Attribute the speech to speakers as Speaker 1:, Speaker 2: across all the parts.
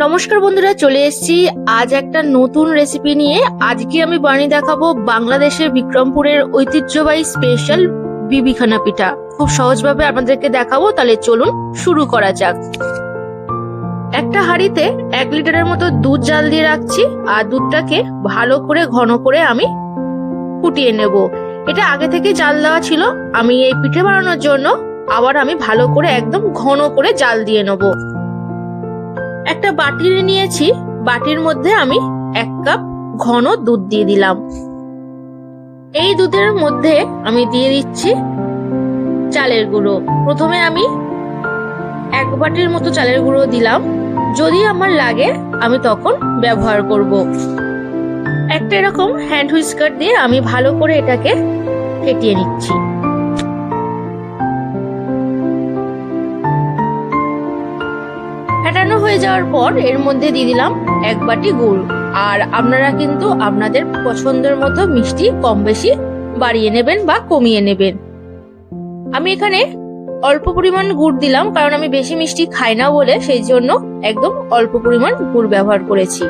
Speaker 1: নমস্কার বন্ধুরা, চলে এসেছি আজ একটা নতুন রেসিপি নিয়ে। আজকে আমি বানিয়ে দেখাবো বাংলাদেশের বিক্রমপুরের ঐতিহ্যবাহী স্পেশাল বিবিখানা পিঠা। খুব সহজভাবে আপনাদেরকে দেখাবো, তাহলে চলুন শুরু করা যাক। একটা হাঁড়িতে 1 লিটারের মতো দুধ জাল দিয়ে রাখছি, আর দুধটাকে ভালো করে ঘন করে আমি ফুটিয়ে নেব। এটা আগে থেকে জাল দেওয়া ছিল, আমি এই পিঠে বানানোর জন্য আবার আমি ভালো করে একদম ঘন করে জাল দিয়ে নেব। একটা বাটি নিয়েছি, বাটির মধ্যে আমি 1 কাপ ঘন দুধ দিয়ে দিলাম। এই দুধের মধ্যে আমি দিয়ে দিচ্ছি চালের গুঁড়ো। প্রথমে আমি 1 বাটির মতো চালের গুঁড়ো দিলাম, যদি আমার লাগে আমি তখন ব্যবহার করব। একটা এরকম হ্যান্ড হুইস্কার দিয়ে আমি ভালো করে এটাকে ফেটিয়ে নিচ্ছি। ফেটানো হয়ে যাওয়ার পর এর মধ্যে দিয়ে দিলাম 1 বাটি গুড়। আর আপনারা কিন্তু আপনাদের পছন্দের মতো মিষ্টি কম বেশি বাড়িয়ে নেবেন বা কমিয়ে নেবেন। আমি এখানে অল্প পরিমাণ গুড় দিলাম, কারণ আমি বেশি মিষ্টি খাই না বলে, সেই জন্য একদম অল্প পরিমাণ গুড় ব্যবহার করেছি।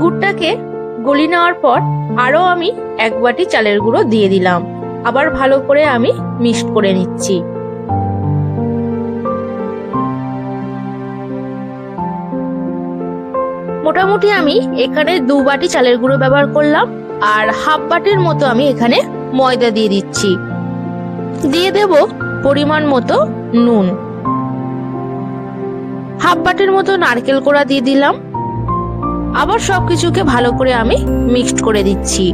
Speaker 1: গুড়টাকে গলিয়ে নেওয়ার পর আরো আমি 1 বাটি চালের গুঁড়ো দিয়ে দিলাম। আবার ভালো করে আমি মিক্সড করে নিচ্ছি। মোটামুটি আমি এখানে 2 বাটি চালের গুঁড়ো ব্যবহার করলাম, আর হাফ বাটির মতো আমি এখানে ময়দা দিয়ে দিচ্ছি। দিয়ে দেব পরিমাণ মতো নুন। হাফ বাটির মতো নারকেল কোড়া দিয়ে দিলাম। আবার সবকিছুকে ভালো করে আমি মিক্সড করে দিচ্ছি।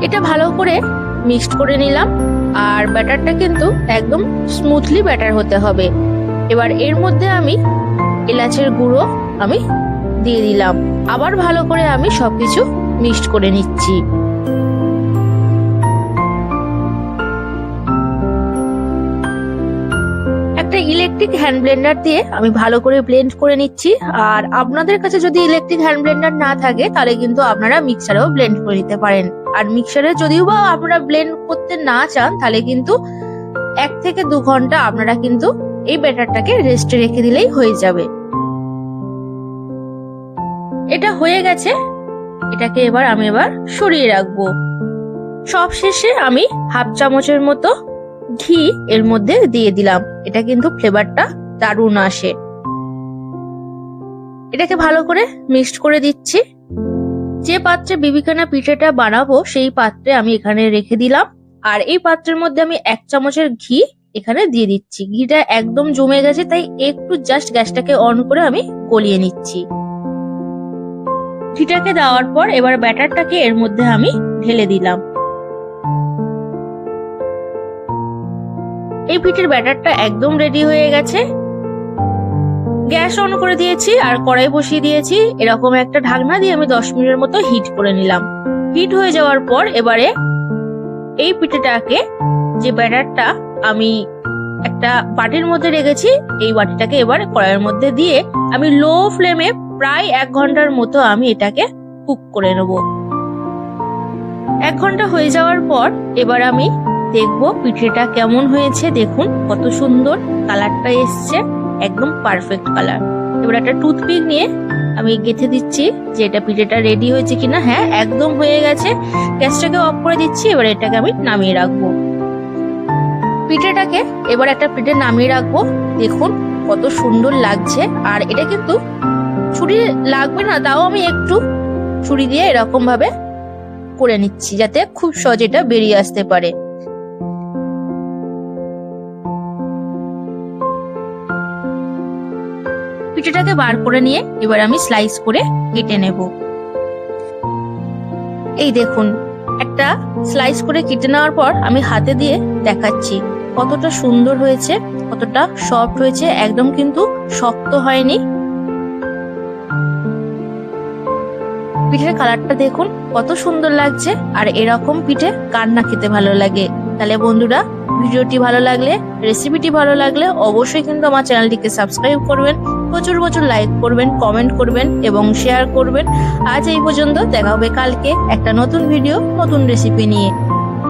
Speaker 1: এটা ভালো করে মিক্সড করে নিলাম, আর ব্যাটারটা কিন্তু একদম স্মুথলি ব্যাটার হতে হবে। এবার এর মধ্যে আমি এলাচের গুঁড়ো আমি দিয়ে দিলাম। আবার ভালো করে আমি সবকিছু মিক্সড করে নিচ্ছি। একটা ইলেকট্রিক হ্যান্ড ব্লেন্ডার দিয়ে আমি ভালো করে ব্লেন্ড করে নিচ্ছি। আর আপনাদের কাছে যদি ইলেকট্রিক হ্যান্ড ব্লেন্ডার না থাকে, তাহলে কিন্তু আপনারা মিক্সারেও ব্লেন্ড করে নিতে পারেন। আর মিক্সারে যদিও বা আপনারা ব্লেন্ড করতে না চান, তাহলে কিন্তু 1 থেকে 2 ঘন্টা আপনারা কিন্তু এই ব্যাটারটাকে রেস্টে রেখে দিলেই হয়ে যাবে। এটা হয়ে গেছে, এটাকে আমি সরিয়ে রাখবো। সব শেষে আমি হাফ চামচের মতো ঘি এর মধ্যে দিয়ে দিলাম। এটা কিন্তু ফ্লেভারটা দারুণ আসে। এটাকে ভালো করে মিক্সড করে দিচ্ছি। যে পাত্রে বিবিখানা পিঠাটা বানাবো, সেই পাত্রে আমি এখানে রেখে দিলাম। আর এই পাত্রের মধ্যে আমি 1 চামচের ঘি এখানে দিয়ে দিচ্ছি। ঘিটা একদম জমে গেছে, তাই একটু জাস্ট গ্যাসটাকে অন করে আমি গলিয়ে নিচ্ছি। ঘিটাকে দেওয়ার পর এবার ব্যাটারটাকে এর মধ্যে আমি ঢেলে দিলাম। এই পিঠের ব্যাটারটা একদম রেডি হয়ে গেছে। গ্যাস অন করে দিয়েছি আর কড়াই বসিয়ে দিয়েছি। এরকম একটা ঢাকনা দিয়ে আমি 10 মিনিটের মতো হিট করে নিলাম। হিট হয়ে যাওয়ার পর এবারে এই পিঠেটাকে, যে ব্যাটারটা আমি একটা বাটির মধ্যে রেখেছি, এই বাটিটাকে এবার কড়াইয়ের মধ্যে দিয়ে আমি লো ফ্লেমে প্রায় 1 ঘন্টার মতো আমি এটাকে কুক করে নেব। 1 ঘন্টা হয়ে যাওয়ার পর এবার আমি দেখবো পিঠেটা কেমন হয়েছে। দেখুন কত সুন্দর কালারটা এসছে, একদম পারফেক্ট কালার। এবার একটা টুথপিক নিয়ে আমি গেঁথে দিচ্ছি যে এটা পিঠেটা রেডি হয়েছে কিনা। হ্যাঁ, একদম হয়ে গেছে। গ্যাসটাকে অফ করে দিচ্ছি। এবার এটাকে আমি নামিয়ে রাখবো। পিঠেটাকে এবার একটা প্লেটে নামিয়ে রাখবো। দেখুন কত সুন্দর লাগছে। আর এটা কিন্তু ছুরি লাগবে না, তাও আমি একটু ছুরি দিয়ে এরকম ভাবে করে নিচ্ছি, যাতে খুব সহজে এটা বেরিয়ে আসতে পারে। পিঠেটাকে বার করে নিয়ে এবার আমি স্লাইস করে কেটে নেব। এই দেখুন, একটা স্লাইস করে কেটে নেওয়ার পর আমি হাতে দিয়ে দেখাচ্ছি কতটা সুন্দর হয়েছে, কতটা সফট হয়েছে। একদম কিন্তু শক্ত হয়নি। পিঠের কালারটা দেখুন কত সুন্দর লাগছে। আর এরকম পিঠে কার না খেতে ভালো লাগে। তাহলে বন্ধুরা, ভিডিওটি ভালো লাগলে, রেসিপিটি ভালো লাগলে অবশ্যই কিন্তু আমার চ্যানেলটিকে সাবস্ক্রাইব করবেন, প্রচুর লাইক করবেন, কমেন্ট করবেন এবং শেয়ার করবেন। আজ এই পর্যন্ত, দেখা হবে কালকে একটা নতুন ভিডিও, নতুন রেসিপি নিয়ে।